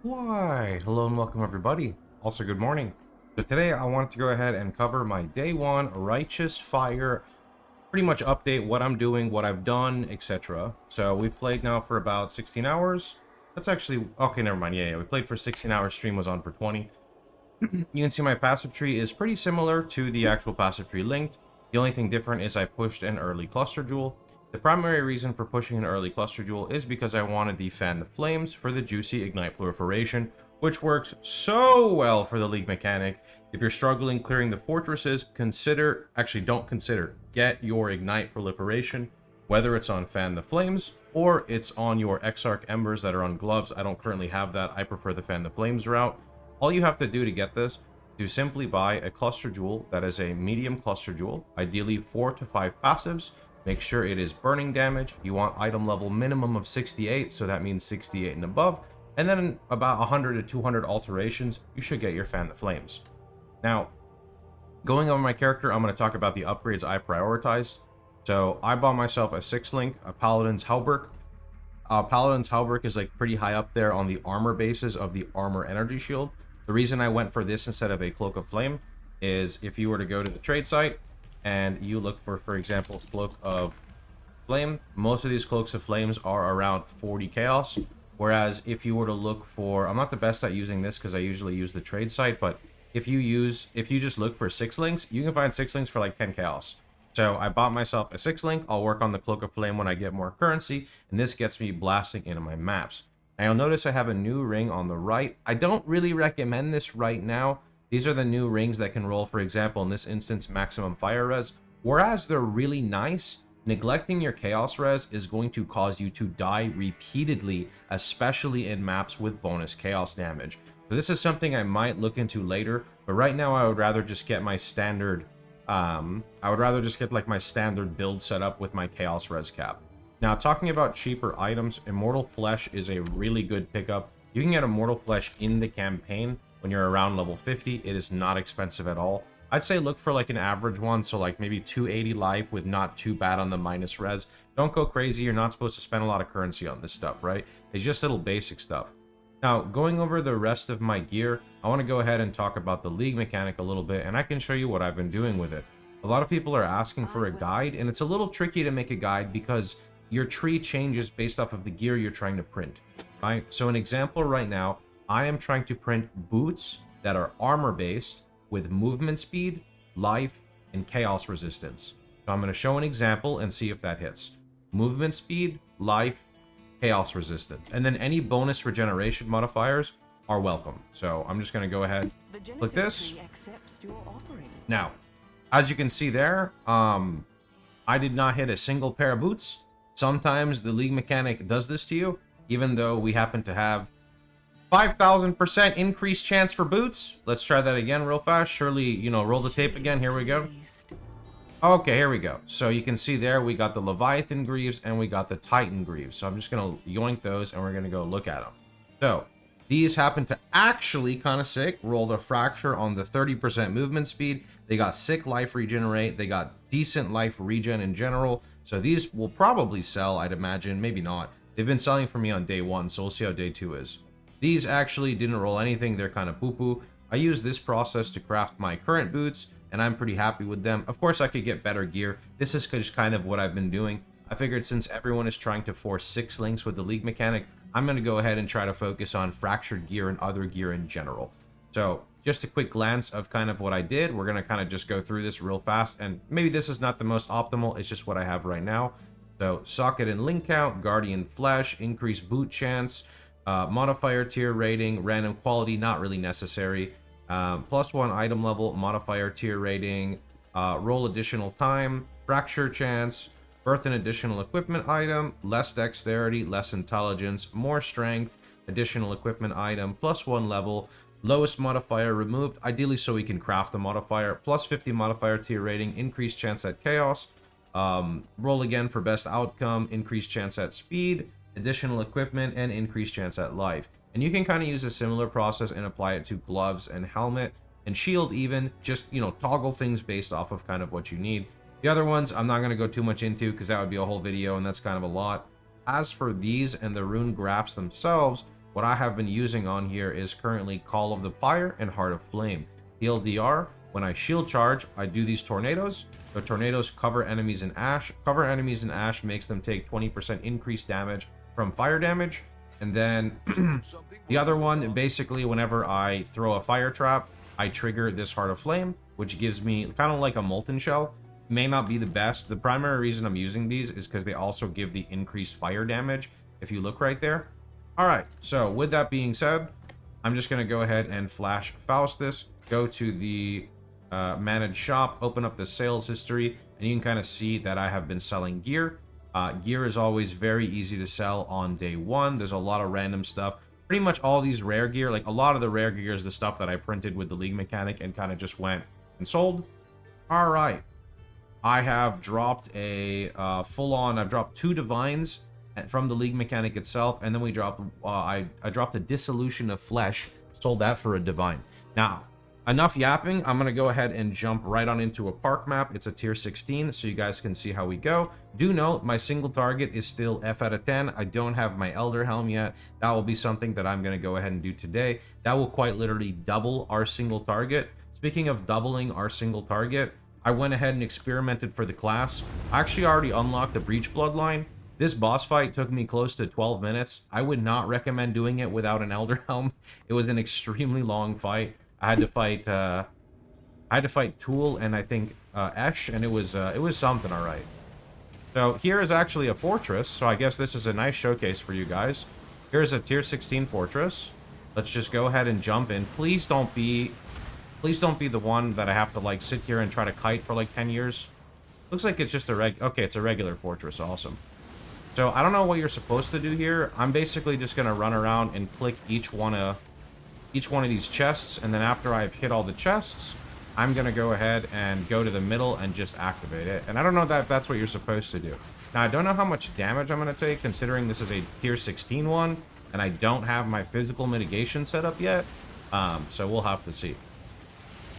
Why, hello and welcome everybody. Also, good morning. So today I wanted to go ahead and cover my day one Righteous Fire, pretty much update what I'm doing, what I've done, etc. So we've played now for about 16 hours. That's actually, okay, never mind. Yeah, we played for 16 hours. Stream was on for 20. You can see my passive tree is pretty similar to the actual passive tree linked. The only thing different is I pushed an early cluster jewel. The primary reason for pushing an early cluster jewel is because I wanted the Fan the Flames for the juicy ignite proliferation, which works so well for the league mechanic. If you're struggling clearing the fortresses, don't consider, get your ignite proliferation, whether it's on Fan the Flames or it's on your Exarch Embers that are on gloves. I don't currently have that. I prefer the Fan the Flames route. All you have to do to get this is to simply buy a cluster jewel that is a medium cluster jewel, ideally 4 to 5 passives. Make sure it is burning damage. You want item level minimum of 68, so that means 68 and above. And then about 100 to 200 alterations, you should get your Fan the Flames. Now, going over my character, I'm going to talk about the upgrades I prioritized. So I bought myself a 6-link, a Paladin's Hauberk. Paladin's Hauberk is like pretty high up there on the armor bases of the armor energy shield. The reason I went for this instead of a Cloak of Flame is if you were to go to the trade site and you look for example, Cloak of Flame, most of these Cloaks of Flames are around 40 chaos. Whereas if you were to look for, I'm not the best at using this because I usually use the trade site, but if you just look for 6 links, you can find 6 links for like 10 chaos. So I bought myself a 6-link. I'll work on the Cloak of Flame when I get more currency, and this gets me blasting into my maps. Now you'll notice I have a new ring on the right. I don't really recommend this right now. These are the new rings that can roll, for example, in this instance, maximum fire res. Whereas they're really nice, neglecting your chaos res is going to cause you to die repeatedly, especially in maps with bonus chaos damage. So this is something I might look into later, but right now I would rather just get my standard like my standard build set up with my chaos res cap. Now, talking about cheaper items, Immortal Flesh is a really good pickup. You can get Immortal Flesh in the campaign when you're around level 50. It is not expensive at all. I'd say look for like an average one, so like maybe 280 life with not too bad on the minus res. Don't go crazy. You're not supposed to spend a lot of currency on this stuff, right? It's just little basic stuff. Now, going over the rest of my gear, I want to go ahead and talk about the league mechanic a little bit, and I can show you what I've been doing with it. A lot of people are asking for a guide, and it's a little tricky to make a guide because your tree changes based off of the gear you're trying to print, right? So an example right now, I am trying to print boots that are armor based with movement speed, life, and chaos resistance. So I'm going to show an example and see if that hits. Movement speed, life, chaos resistance, and then any bonus regeneration modifiers are welcome. So I'm just going to go ahead, click this. Now, as you can see there, I did not hit a single pair of boots. Sometimes the league mechanic does this to you, even though we happen to have 5,000% increased chance for boots. Let's try that again real fast. Surely, roll the tape again. Here we go. Okay, here we go. So you can see there we got the Leviathan Greaves and we got the Titan Greaves. So I'm just going to yoink those and we're going to go look at them. So these happen to actually kind of sick. Roll the Fracture on the 30% movement speed. They got sick life regenerate. They got decent life regen in general. So these will probably sell, I'd imagine. Maybe not. They've been selling for me on day 1, so we'll see how day 2 is. These actually didn't roll anything. They're kind of poo-poo. I use this process to craft my current boots, and I'm pretty happy with them. Of course, I could get better gear. This is just kind of what I've been doing. I figured since everyone is trying to force 6 links with the league mechanic, I'm going to go ahead and try to focus on fractured gear and other gear in general. So just a quick glance of kind of what I did. We're going to kind of just go through this real fast, and maybe this is not the most optimal. It's just what I have right now. So socket and link count, guardian flesh, increased boot chance, modifier tier rating, random quality, not really necessary. +1 item level, modifier tier rating, roll additional time, fracture chance, birth an additional equipment item, less dexterity, less intelligence, more strength, additional equipment item, +1 level, lowest modifier removed, ideally so we can craft the modifier, +50 modifier tier rating, increased chance at chaos, roll again for best outcome, increased chance at speed, additional equipment, and increased chance at life. And you can kind of use a similar process and apply it to gloves and helmet and shield even, just, toggle things based off of kind of what you need. The other ones, I'm not going to go too much into because that would be a whole video and that's kind of a lot. As for these and the rune graphs themselves, what I have been using on here is currently Call of the Pyre and Heart of Flame. TLDR, when I shield charge, I do these tornadoes. The tornadoes cover enemies in ash. Cover enemies in ash makes them take 20% increased damage from fire damage. And then the other one, basically whenever I throw a fire trap, I trigger this Heart of Flame, which gives me kind of like a molten shell. May not be the best. The primary reason I'm using these is because they also give the increased fire damage, if you look right there. Alright, so with that being said, I'm just going to go ahead and flash Faustus, go to the manage shop, open up the sales history, and you can kind of see that I have been selling gear. Gear is always very easy to sell on day one. There's a lot of random stuff. Pretty much all these rare gear, like a lot of the rare gear is the stuff that I printed with the League mechanic and kind of just went and sold. All right. I have dropped a I've dropped 2 divines from the League mechanic itself, and then we dropped, I dropped a Dissolution of Flesh, sold that for a divine. Now, enough yapping, I'm going to go ahead and jump right on into a park map. It's a tier 16, so you guys can see how we go. Do note, my single target is still F out of 10. I don't have my Elder Helm yet. That will be something that I'm going to go ahead and do today. That will quite literally double our single target. Speaking of doubling our single target, I went ahead and experimented for the class. I actually already unlocked the Breach Bloodline. This boss fight took me close to 12 minutes. I would not recommend doing it without an Elder Helm. It was an extremely long fight. I had to fight Tool and I think Esh, and it was something, all right. So here is actually a fortress, so I guess this is a nice showcase for you guys. Here's a tier 16 fortress. Let's just go ahead and jump in. Please don't be the one that I have to like sit here and try to kite for like 10 years. Looks like it's just okay, it's a regular fortress. Awesome. So I don't know what you're supposed to do here. I'm basically just gonna run around and click each one of these chests, and then after I've hit all the chests, I'm gonna go ahead and go to the middle and just activate it. And I don't know that that's what you're supposed to do. Now I don't know how much damage I'm gonna take, considering this is a tier 16 one, and I don't have my physical mitigation set up yet. So we'll have to see.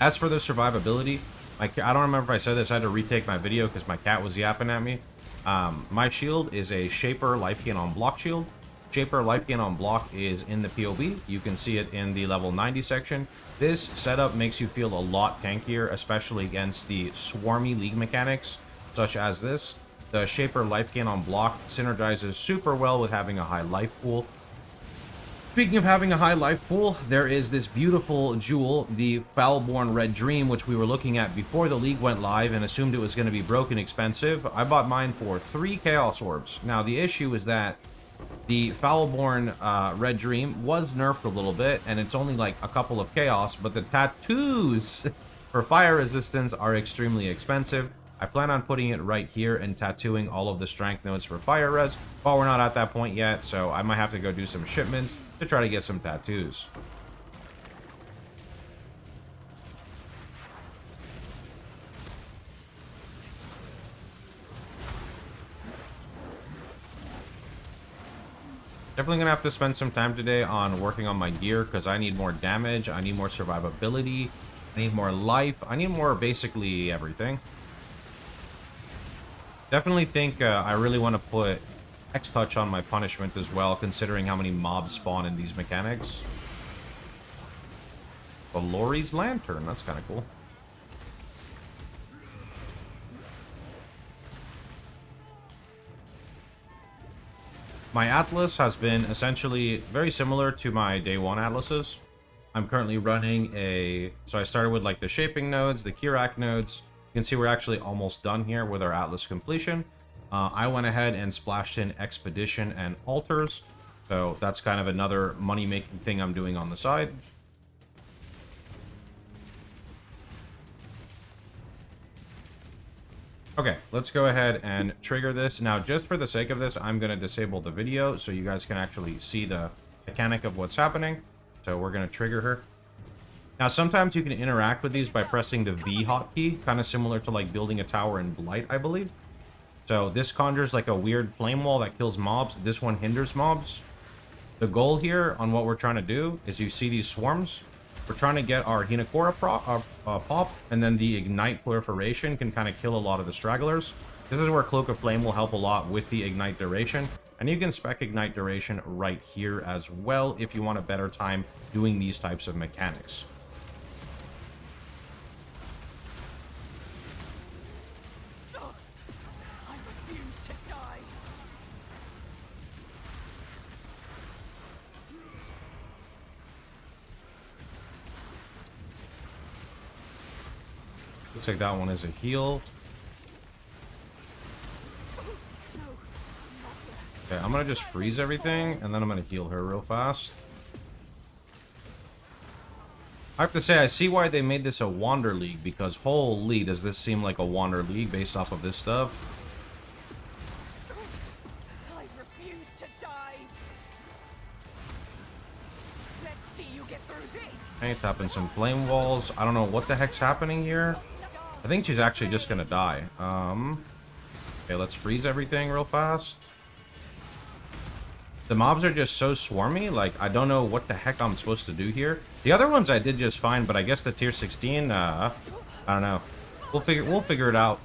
As for the survivability, I don't remember if I said this. I had to retake my video because my cat was yapping at me. My shield is a Shaper Life Gain on Block shield. Shaper Life Gain on Block is in the POV. You can see it in the level 90 section. This setup makes you feel a lot tankier, especially against the swarmy League mechanics, such as this. The Shaper Life Gain on Block synergizes super well with having a high life pool. Speaking of having a high life pool, there is this beautiful jewel, the Foulborn Red Dream, which we were looking at before the League went live and assumed it was going to be broken expensive. I bought mine for 3 Chaos Orbs. Now, the issue is that the Foulborn Red Dream was nerfed a little bit, and it's only like a couple of Chaos, but the tattoos for fire resistance are extremely expensive. I plan on putting it right here and tattooing all of the strength nodes for fire res, but we're not at that point yet, so I might have to go do some shipments to try to get some tattoos. Definitely gonna have to spend some time today on working on my gear because I need more damage, I need more survivability, I need more life, I need more basically everything. Definitely think I really want to put X-Touch on my punishment as well, considering how many mobs spawn in these mechanics. Valori's Lantern, that's kind of cool. My Atlas has been essentially very similar to my day 1 Atlases. I'm currently running so I started with like the shaping nodes, the Kirak nodes. You can see we're actually almost done here with our Atlas completion. I went ahead and splashed in Expedition and Altars. So that's kind of another money-making thing I'm doing on the side. Okay, let's go ahead and trigger this. Now, just for the sake of this, I'm going to disable the video so you guys can actually see the mechanic of what's happening. So we're going to trigger her. Now, sometimes you can interact with these by pressing the V hotkey, kind of similar to like building a tower in Blight, I believe. So this conjures like a weird flame wall that kills mobs. This one hinders mobs. The goal here on what we're trying to do is you see these swarms. We're trying to get our Hinakura pop, and then the Ignite proliferation can kind of kill a lot of the stragglers. This is where Cloak of Flame will help a lot with the Ignite duration. And you can spec ignite duration right here as well if you want a better time doing these types of mechanics. Looks like that one is a heal. Okay, I'm gonna just freeze everything, and then I'm gonna heal her real fast. I have to say, I see why they made this a Wander League, because holy, does this seem like a Wander League based off of this stuff. I refuse to die. Let's see you get through this. Okay, tapping some flame walls. I don't know what the heck's happening here. I think she's actually just gonna die. Okay, let's freeze everything real fast. The mobs are just so swarmy, like, I don't know what the heck I'm supposed to do here. The other ones I did just fine, but I guess the tier 16, I don't know. We'll figure it out.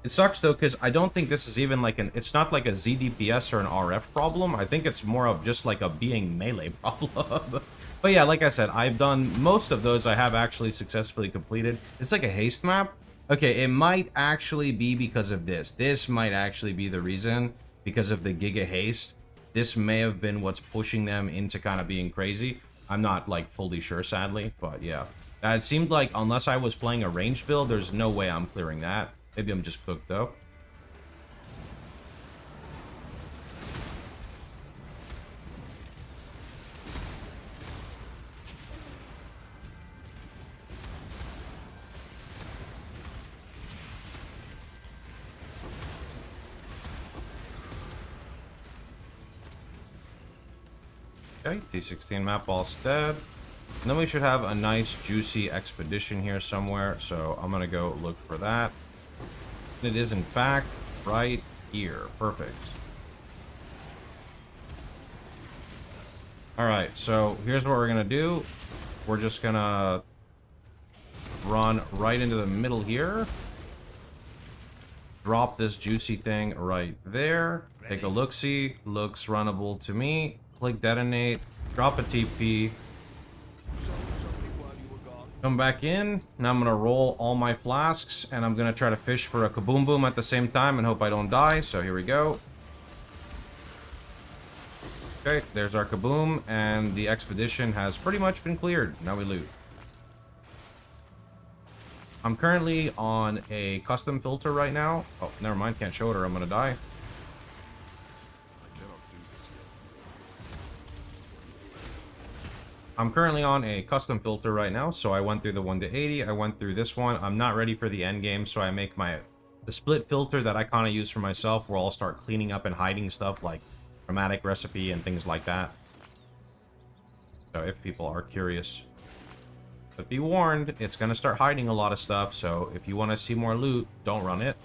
It sucks, though, because I don't think this is even like it's not like a ZDPS or an RF problem. I think it's more of just like a being melee problem. But yeah, like I said, I've done most of those I have actually successfully completed. It's like a haste map. Okay, it might actually be because of this. This might actually be the reason, because of the Giga Haste. This may have been what's pushing them into kind of being crazy. I'm not, like, fully sure, sadly, but yeah. It seemed like unless I was playing a ranged build, there's no way I'm clearing that. Maybe I'm just cooked, though. Okay, T16 map all's dead. And then we should have a nice, juicy expedition here somewhere. So I'm going to go look for that. It is, in fact, right here. Perfect. Alright, so here's what we're going to do. We're just going to run right into the middle here. Drop this juicy thing right there. Take a look-see. Looks runnable to me. Click detonate. Drop a TP. Come back in. Now I'm going to roll all my flasks. And I'm going to try to fish for a kaboom boom at the same time and hope I don't die. So here we go. Okay, there's our kaboom. And the expedition has pretty much been cleared. Now we loot. I'm currently on a custom filter right now. Oh, never mind. Can't show it or I'm going to die. I'm currently on a custom filter right now, so I went through the 1 to 80. I went through this one. I'm not ready for the end game, so I make the split filter that I kind of use for myself, where I'll start cleaning up and hiding stuff like chromatic recipe and things like that. So if people are curious. But be warned, it's going to start hiding a lot of stuff, so if you want to see more loot, don't run it.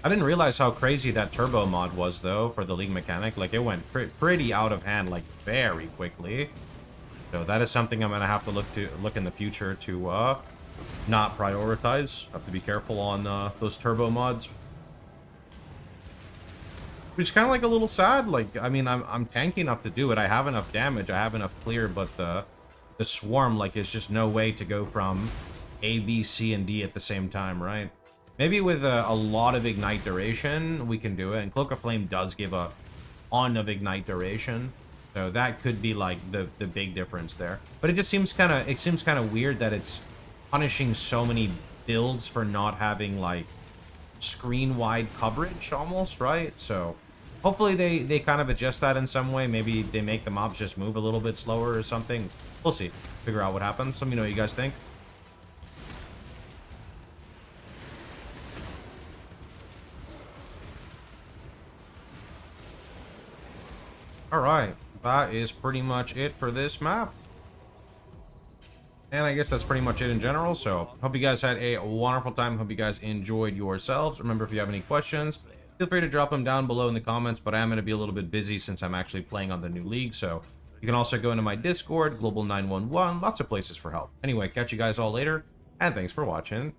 I didn't realize how crazy that turbo mod was, though, for the League mechanic. Like, it went pretty out of hand, like, very quickly. So that is something I'm going to have to look in the future to not prioritize. Have to be careful on those turbo mods. Which is kind of like a little sad. Like, I mean, I'm tanky enough to do it. I have enough damage. I have enough clear, but the swarm, like, is just no way to go from A, B, C, and D at the same time, right? Maybe with a lot of ignite duration, we can do it. And Cloak of Flame does give a ton of ignite duration. So that could be, like, the big difference there. But it just seems kind of weird that it's punishing so many builds for not having, like, screen-wide coverage, almost, right? So hopefully they kind of adjust that in some way. Maybe they make the mobs just move a little bit slower or something. We'll see. Figure out what happens. Let me know what you guys think. Alright, that is pretty much it for this map. And I guess that's pretty much it in general, so hope you guys had a wonderful time. Hope you guys enjoyed yourselves. Remember, if you have any questions, feel free to drop them down below in the comments, but I am going to be a little bit busy since I'm actually playing on the new league, so you can also go into my Discord, Global 911, lots of places for help. Anyway, catch you guys all later, and thanks for watching.